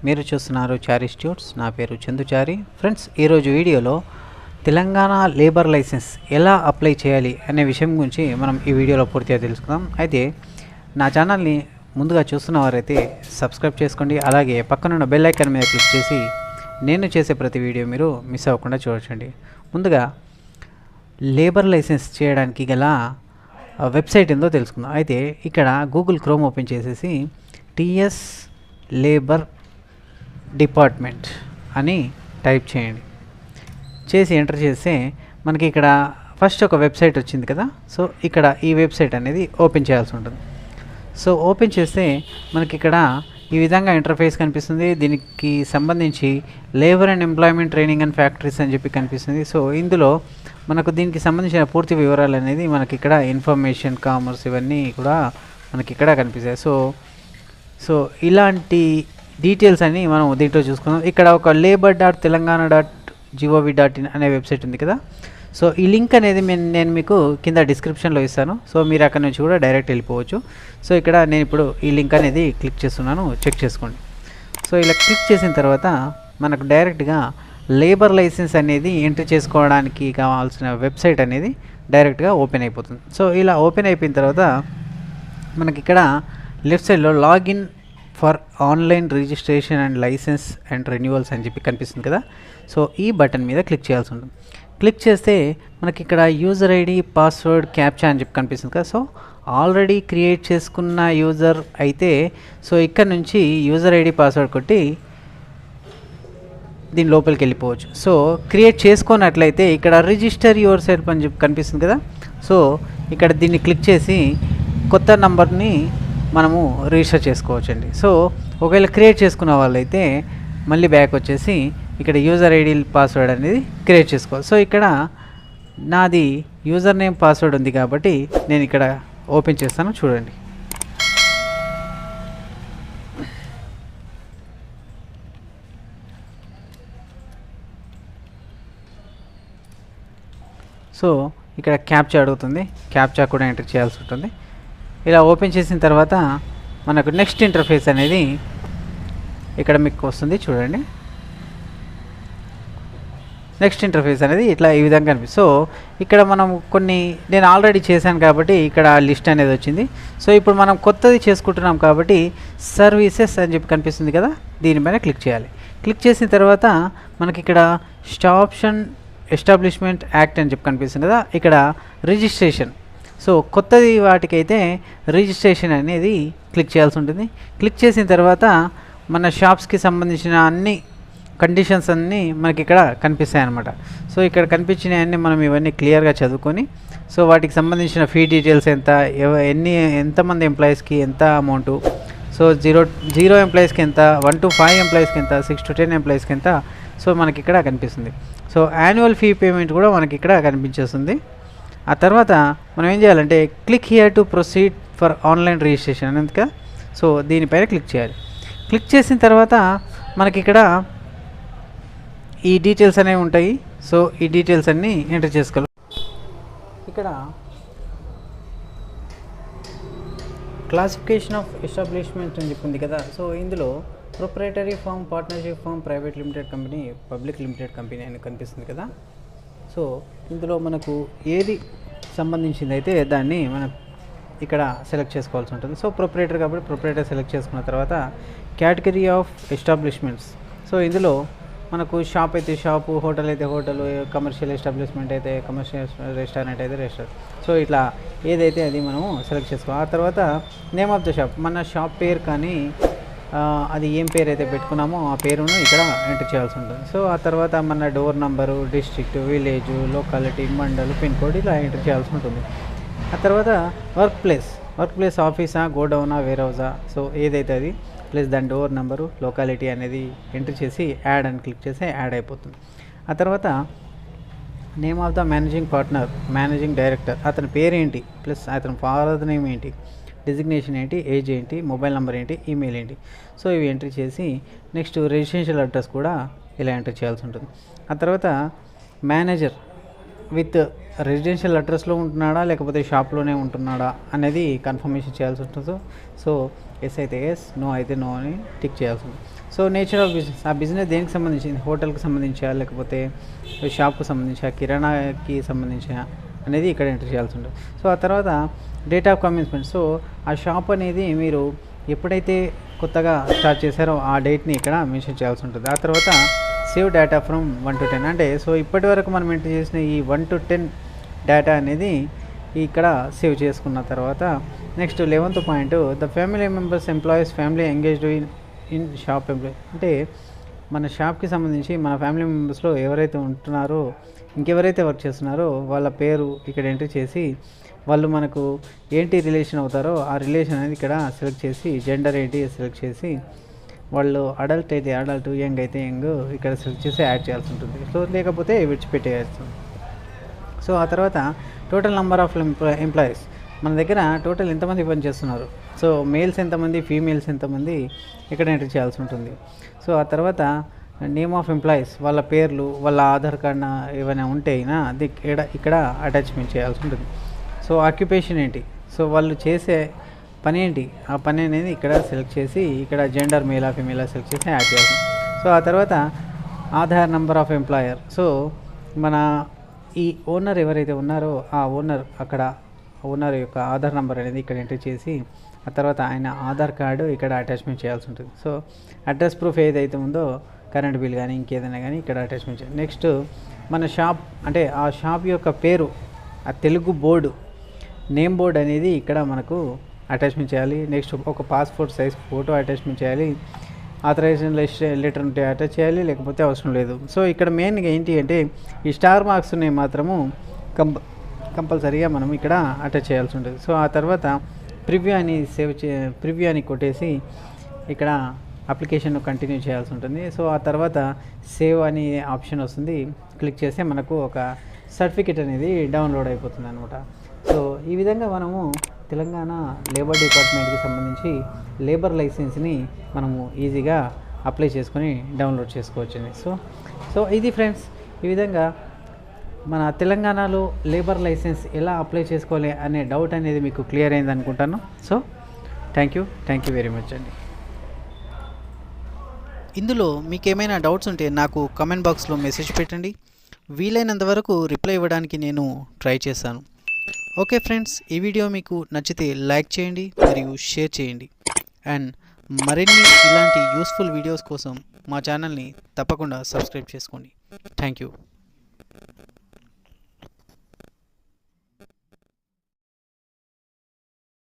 మీరు చూస్తున్నారు చారీ స్ట్యూట్స్. నా పేరు చందుచారి. ఫ్రెండ్స్, ఈరోజు వీడియోలో తెలంగాణ లేబర్ లైసెన్స్ ఎలా అప్లై చేయాలి అనే విషయం గురించి మనం ఈ వీడియోలో పూర్తిగా తెలుసుకుందాం. అయితే నా ఛానల్ని ముందుగా చూస్తున్న వారైతే సబ్స్క్రైబ్ చేసుకోండి. అలాగే పక్కనున్న బెల్ ఐకాన్ మీద క్లిక్ చేసి నేను చేసే ప్రతి వీడియో మీరు మిస్ అవ్వకుండా చూడొచ్చండి. ముందుగా లేబర్ లైసెన్స్ చేయడానికి గల వెబ్సైట్ ఏందో తెలుసుకుందాం. అయితే ఇక్కడ గూగుల్ క్రోమ్ ఓపెన్ చేసేసి టీఎస్ లేబర్ డిపార్ట్మెంట్ అని టైప్ చేయండి. చేసి ఎంటర్ చేస్తే మనకి ఇక్కడ ఫస్ట్ ఒక వెబ్సైట్ వచ్చింది కదా. సో ఇక్కడ ఈ వెబ్సైట్ అనేది ఓపెన్ చేయాల్సి ఉంటుంది. సో ఓపెన్ చేస్తే మనకి ఇక్కడ ఈ విధంగా ఇంటర్ఫేస్ కనిపిస్తుంది. దీనికి సంబంధించి labour and employment training and factories అని చెప్పి కనిపిస్తుంది. సో ఇందులో మనకు దీనికి సంబంధించిన పూర్తి వివరాలు అనేది మనకి ఇక్కడ ఇన్ఫర్మేషన్, కామర్స్ ఇవన్నీ కూడా మనకి ఇక్కడ కనిపిస్తాయి. సో ఇలాంటి డీటెయిల్స్ అన్నీ మనం దీంట్లో చూసుకుందాం. ఇక్కడ ఒక labor.telangana.gov.in అనే వెబ్సైట్ ఉంది కదా. సో ఈ లింక్ అనేది నేను మీకు కింద డిస్క్రిప్షన్లో ఇస్తాను. సో మీరు అక్కడ నుంచి కూడా డైరెక్ట్ వెళ్ళిపోవచ్చు. సో ఇక్కడ నేను ఇప్పుడు ఈ లింక్ అనేది క్లిక్ చేస్తున్నాను, చెక్ చేసుకోండి. సో ఇలా క్లిక్ చేసిన తర్వాత మనకు డైరెక్ట్గా లేబర్ లైసెన్స్ అనేది ఎంట్రీ చేసుకోవడానికి కావాల్సిన వెబ్సైట్ అనేది డైరెక్ట్గా ఓపెన్ అయిపోతుంది. సో ఇలా ఓపెన్ అయిపోయిన తర్వాత మనకి ఇక్కడ లెఫ్ట్ సైడ్లో login for online registration and licence and renewals అని చెప్పి కనిపిస్తుంది కదా. సో ఈ బటన్ మీద క్లిక్ చేయాల్సి ఉంటుంది. క్లిక్ చేస్తే మనకి ఇక్కడ యూజర్ ఐడి, పాస్వర్డ్, క్యాప్చా అని చెప్పి కనిపిస్తుంది కదా. సో ఆల్రెడీ క్రియేట్ చేసుకున్న యూజర్ అయితే సో ఇక్కడ నుంచి యూజర్ ఐడి, పాస్వర్డ్ కొట్టి దీని లోపలికి వెళ్ళిపోవచ్చు. సో క్రియేట్ చేసుకున్నట్లయితే ఇక్కడ రిజిస్టర్ యువర్ సెల్ఫ్ అని చెప్పి కనిపిస్తుంది కదా. సో ఇక్కడ దీన్ని క్లిక్ చేసి కొత్త నంబర్ని మనము రిజిస్టర్ చేసుకోవచ్చండి. సో ఒకవేళ క్రియేట్ చేసుకున్న వాళ్ళైతే మళ్ళీ బ్యాక్ వచ్చేసి ఇక్కడ యూజర్ ఐడి, పాస్వర్డ్ అనేది క్రియేట్ చేసుకోవాలి. సో ఇక్కడ నాది యూజర్ నేమ్, పాస్వర్డ్ ఉంది కాబట్టి నేను ఇక్కడ ఓపెన్ చేస్తాను, చూడండి. సో ఇక్కడ క్యాప్చా అడుగుతుంది, క్యాప్చా కూడా ఎంటర్ చేయాల్సి ఉంటుంది. ఇలా ఓపెన్ చేసిన తర్వాత మనకు నెక్స్ట్ ఇంటర్ఫేస్ అనేది ఇక్కడ మీకు వస్తుంది, చూడండి. నెక్స్ట్ ఇంటర్ఫేస్ అనేది ఇట్లా ఈ విధంగా కనిపిస్తుంది. సో ఇక్కడ మనం నేను ఆల్రెడీ చేశాను కాబట్టి ఇక్కడ లిస్ట్ అనేది వచ్చింది. సో ఇప్పుడు మనం కొత్తది చేసుకుంటున్నాం కాబట్టి సర్వీసెస్ అని చెప్పి కనిపిస్తుంది కదా, దీనిపైన క్లిక్ చేయాలి. క్లిక్ చేసిన తర్వాత మనకి ఇక్కడ స్టాప్షన్ ఎస్టాబ్లిష్మెంట్ యాక్ట్ అని చెప్పి కనిపిస్తుంది కదా. ఇక్కడ రిజిస్ట్రేషన్, సో కొత్తది వాటికైతే రిజిస్ట్రేషన్ అనేది క్లిక్ చేయాల్సి ఉంటుంది. క్లిక్ చేసిన తర్వాత మన షాప్స్కి సంబంధించిన అన్ని కండిషన్స్ అన్నీ మనకి ఇక్కడ కనిపిస్తాయి అన్నమాట. సో ఇక్కడ కనిపించిన అన్నీ మనం ఇవన్నీ క్లియర్గా చదువుకొని సో వాటికి సంబంధించిన ఫీ డీటెయిల్స్ ఎంత, ఎంతమంది ఎంప్లాయీస్కి ఎంత అమౌంటు, సో జీరో ఎంప్లాయీస్కి ఎంత, 1 to 5 ఎంప్లాయీస్కి ఎంత, 6 to 10 ఎంప్లాయీస్కి ఎంత, సో మనకి ఇక్కడ కనిపిస్తుంది. సో యాన్యువల్ ఫీ పేమెంట్ కూడా మనకి ఇక్కడ కనిపించేస్తుంది. ఆ తర్వాత మనం ఏం చేయాలంటే click here to proceed for online registration అనేది కదా. సో దీనిపైన క్లిక్ చేయాలి. క్లిక్ చేసిన తర్వాత మనకి ఇక్కడ ఈ డీటెయిల్స్ అనేవి ఉంటాయి. సో ఈ డీటెయిల్స్ అన్నీ ఎంటర్ చేసుకోవాలి. ఇక్కడ క్లాసిఫికేషన్ ఆఫ్ ఎస్టాబ్లిష్మెంట్ అని చెప్పింది కదా. సో ఇందులో proprietary firm, partnership firm, private limited company, public limited company అని కనిపిస్తుంది కదా. సో ఇందులో మనకు ఏది సంబంధించింది అయితే దాన్ని మనం ఇక్కడ సెలెక్ట్ చేసుకోవాల్సి ఉంటుంది. సో ప్రొప్రైటర్ కాబట్టి ప్రొప్రైటర్ సెలెక్ట్ చేసుకున్న తర్వాత కేటగిరీ ఆఫ్ ఎస్టాబ్లిష్మెంట్స్, సో ఇందులో మనకు షాప్ అయితే షాపు, హోటల్ అయితే హోటల్, కమర్షియల్ ఎస్టాబ్లిష్మెంట్ అయితే కమర్షియల్, రెస్టారెంట్ అయితే రెస్టారెంట్, సో ఇట్లా ఏదైతే అది మనము సెలెక్ట్ చేసుకోవాలి. ఆ తర్వాత నేమ్ ఆఫ్ ద షాప్, మన షాప్ పేరు కానీ అది ఏం పేరు అయితే పెట్టుకున్నామో ఆ పేరును ఇక్కడ ఎంటర్ చేయాల్సి ఉంటుంది. సో ఆ తర్వాత మన door number, district, village, locality, mandal, pin code ఇలా ఎంటర్ చేయాల్సి ఉంటుంది. ఆ తర్వాత వర్క్ ప్లేస్ ఆఫీసా, గోడౌనా, వేర్ హౌసా, సో ఏదైతే అది ప్లస్ దాని డోర్ నెంబరు, లొకాలిటీ అనేది ఎంటర్ చేసి యాడ్ అని క్లిక్ చేస్తే యాడ్ అయిపోతుంది. ఆ తర్వాత name of the managing partner, managing director, అతని పేరేంటి, ప్లస్ అతని ఫాదర్ నేమ్ ఏంటి, డిజిగ్నేషన్ ఏంటి, ఏజ్ ఏంటి, మొబైల్ నెంబర్ ఏంటి, ఈమెయిల్ ఏంటి, సో ఇవి ఎంట్రీ చేసి నెక్స్ట్ రెసిడెన్షియల్ అడ్రస్ కూడా ఇలా ఎంటర్ చేయాల్సి ఉంటుంది. ఆ తర్వాత మేనేజర్ విత్ రెసిడెన్షియల్ అడ్రస్లో ఉంటున్నాడా లేకపోతే షాప్లోనే ఉంటున్నాడా అనేది కన్ఫర్మేషన్ చేయాల్సి ఉంటుంది. సో ఎస్ అయితే ఎస్, నో అయితే నో అని టిక్ చేయాల్సి ఉంటుంది. సో నేచర్ ఆఫ్ బిజినెస్, ఆ బిజినెస్ దేనికి సంబంధించింది, హోటల్కి సంబంధించా లేకపోతే షాప్కి సంబంధించా కిరాణాకి సంబంధించా అనేది ఇక్కడ ఎంటర్ చేయాల్సి ఉంటుంది. సో ఆ తర్వాత డేట్ ఆఫ్ కమెన్స్మెంట్, సో ఆ షాప్ అనేది మీరు ఎప్పుడైతే కొత్తగా స్టార్ట్ చేశారో ఆ డేట్ని ఇక్కడ మెన్షన్ చేయాల్సి ఉంటుంది. ఆ తర్వాత సేవ్ డేటా ఫ్రమ్ 1 to 10, అంటే సో ఇప్పటి వరకు మనం ఎంటర్ చేసిన ఈ 1 to 10 డేటా అనేది ఇక్కడ సేవ్ చేసుకున్న తర్వాత next 11th point, the family members employees family engaged in shop employee, అంటే మన షాప్కి సంబంధించి మన ఫ్యామిలీ మెంబర్స్లో ఎవరైతే ఉంటున్నారో, ఇంకెవరైతే వర్క్ చేస్తున్నారో వాళ్ళ పేరు ఇక్కడ ఎంట్రీ చేసి వాళ్ళు మనకు ఏంటి రిలేషన్ అవుతారో ఆ రిలేషన్ అనేది ఇక్కడ సెలెక్ట్ చేసి జెండర్ ఏంటి సెలెక్ట్ చేసి వాళ్ళు అడల్ట్ అయితే అడల్ట్, యంగ్ అయితే యంగ్ ఇక్కడ సెలెక్ట్ చేసి యాడ్ చేయాల్సి ఉంటుంది. సో లేకపోతే విడిచిపెట్టేయాల్సి ఉంటుంది. సో ఆ తర్వాత టోటల్ నెంబర్ ఆఫ్ ఎంప్లాయీస్, మన దగ్గర టోటల్ ఎంతమంది పని చేస్తున్నారు, సో మేల్స్ ఎంతమంది ఫీమేల్స్ ఎంతమంది ఇక్కడ ఎంటర్ చేయాల్సి ఉంటుంది. సో ఆ తర్వాత నేమ్ ఆఫ్ ఎంప్లాయీస్, వాళ్ళ పేర్లు వాళ్ళ ఆధార్ కార్డ్ ఏమైనా ఉంటే అది ఇక్కడ అటాచ్మెంట్ చేయాల్సి ఉంటుంది. సో ఆక్యుపేషన్ ఏంటి, సో వాళ్ళు చేసే పని ఏంటి, ఆ పని అనేది ఇక్కడ సెలెక్ట్ చేసి ఇక్కడ జెండర్ మేలా ఫీమేలా సెలెక్ట్ చేసి యాడ్ చేయాలి. సో ఆ తర్వాత Aadhaar number of employer, so మన ఈ ఓనర్ ఎవరైతే ఉన్నారో ఆ ఓనర్ యొక్క ఆధార్ నెంబర్ అనేది ఇక్కడ ఎంటర్ చేసి ఆ తర్వాత ఆయన ఆధార్ కార్డు ఇక్కడ అటాచ్మెంట్ చేయాల్సి ఉంటుంది. సో అడ్రస్ ప్రూఫ్ ఏదైతే ఉందో కరెంట్ బిల్ కానీ ఇంకేదైనా కానీ ఇక్కడ అటాచ్మెంట్ చేయాలి. నెక్స్ట్ మన షాప్, అంటే ఆ షాప్ యొక్క పేరు, ఆ తెలుగు బోర్డు నేమ్ బోర్డ్ అనేది ఇక్కడ మనకు అటాచ్మెంట్ చేయాలి. నెక్స్ట్ ఒక పాస్పోర్ట్ సైజ్ ఫోటో అటాచ్మెంట్ చేయాలి. ఆథరైజేషన్ లెటర్ ఉంటే అటాచ్ చేయాలి, లేకపోతే అవసరం లేదు. సో ఇక్కడ మెయిన్గా ఏంటి అంటే ఈ స్టార్ మార్క్స్ ఉన్నాయి మాత్రము కంపల్సరీగా మనం ఇక్కడ అటాచ్ చేయాల్సి ఉంటుంది. సో ఆ తర్వాత ప్రివ్యూ అని కొట్టేసి ఇక్కడ అప్లికేషన్ కంటిన్యూ చేయాల్సి ఉంటుంది. సో ఆ తర్వాత సేవ్ అనే ఆప్షన్ వస్తుంది, క్లిక్ చేస్తే మనకు ఒక సర్టిఫికేట్ అనేది డౌన్లోడ్ అయిపోతుంది అనమాట. సో ఈ విధంగా మనము తెలంగాణ లేబర్ డిపార్ట్మెంట్కి సంబంధించి లేబర్ లైసెన్స్ని మనము ఈజీగా అప్లై చేసుకొని డౌన్లోడ్ చేసుకోవచ్చండి. సో ఇది ఫ్రెండ్స్, ఈ విధంగా మన తెలంగాణలో లేబర్ లైసెన్స్ ఎలా అప్లై చేసుకోవాలి అనే డౌట్ అనేది మీకు క్లియర్ అయింది అనుకుంటాను. So thank you very much అండి. ఇందులో మీకు ఏమైనా డౌట్స్ ఉంటే నాకు కామెంట్ బాక్స్లో మెసేజ్ పెట్టండి. వీలైనంత వరకు రిప్లై ఇవ్వడానికి నేను ట్రై చేస్తాను. ఓకే ఫ్రెండ్స్, ఈ వీడియో మీకు నచ్చితే లైక్ చేయండి మరియు షేర్ చేయండి. అండ్ మరిన్ని ఇలాంటి యూస్ఫుల్ వీడియోస్ కోసం మా ఛానల్ని తప్పకుండా సబ్స్క్రైబ్ చేసుకోండి. Thank you.